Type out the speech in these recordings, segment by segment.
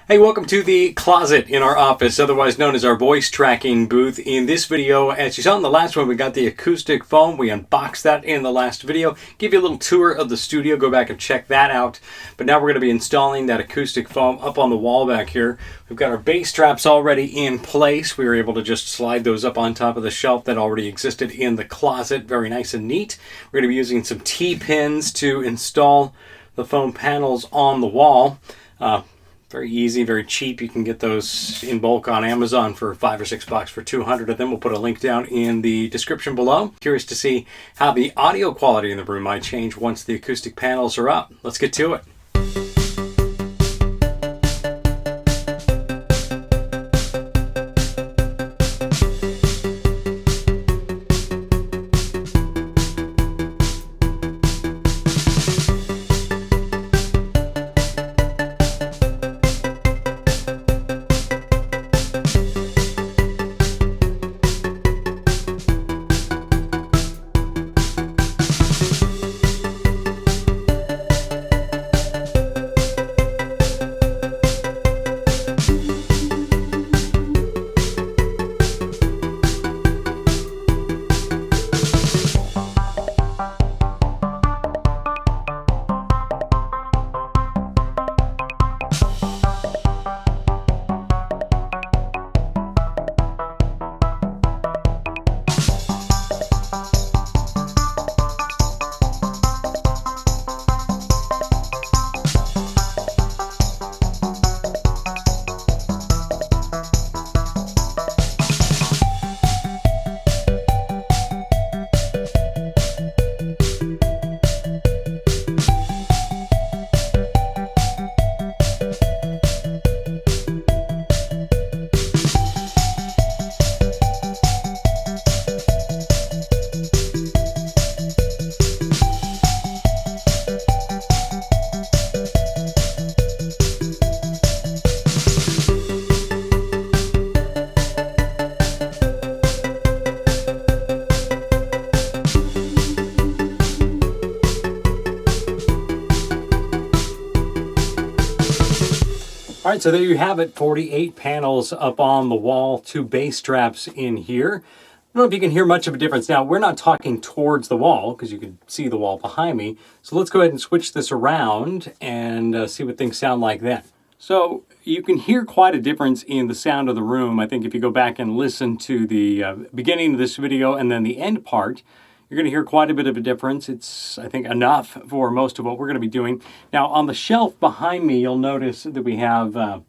Hey, welcome to the closet in our office, otherwise known as our voice tracking booth. In this video, as you saw in the last one, we got the acoustic foam. We unboxed that in the last video. Give you a little tour of the studio. Go back and check that out. But now we're going to be installing that acoustic foam up on the wall back here. We've got our bass straps already in place. We were able to just slide those up on top of the shelf that already existed in the closet. Very nice and neat. We're going to be using some T-pins to install the foam panels on the wall. Very easy, very cheap. You can get those in bulk on Amazon for $5 or $6 for 200 of them. We'll put a link down in the description below. Curious to see how the audio quality in the room might change once the acoustic panels are up. Let's get to it. All right, so there you have it, 48 panels up on the wall, 2 bass straps in here. I don't know if you can hear much of a difference. Now, we're not talking towards the wall because you can see the wall behind me. So let's go ahead and switch this around and see what things sound like then. So you can hear quite a difference in the sound of the room. I think if you go back and listen to the beginning of this video and then the end part, you're going to hear quite a bit of a difference. It's, I think, enough for most of what we're going to be doing. Now, on the shelf behind me, you'll notice that we have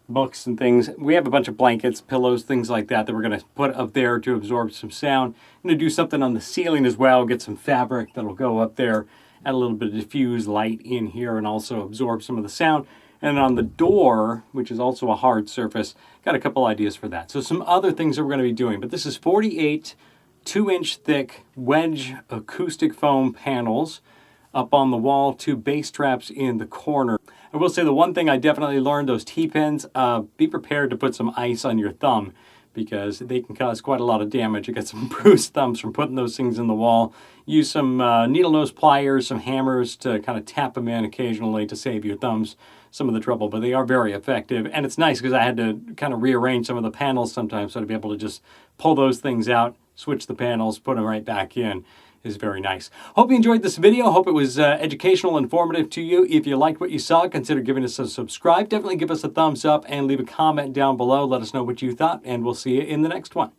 books and things. We have a bunch of blankets, pillows, things like that we're going to put up there to absorb some sound. I'm going to do something on the ceiling as well, get some fabric that'll go up there, add a little bit of diffuse light in here and also absorb some of the sound. And on the door, which is also a hard surface, got a couple ideas for that. So some other things that we're going to be doing, but this is 48 2-inch thick wedge acoustic foam panels up on the wall, 2 bass straps in the corner. I will say the one thing I definitely learned, those T-pins, be prepared to put some ice on your thumb because they can cause quite a lot of damage. You get some bruised thumbs from putting those things in the wall. Use some needle nose pliers, some hammers to kind of tap them in occasionally to save your thumbs some of the trouble, but they are very effective. And it's nice because I had to kind of rearrange some of the panels sometimes, so to be able to just pull those things out, switch the panels, put them right back in is very nice. Hope you enjoyed this video. Hope it was educational, informative to you. If you liked what you saw, consider giving us a subscribe. Definitely give us a thumbs up and leave a comment down below. Let us know what you thought, and we'll see you in the next one.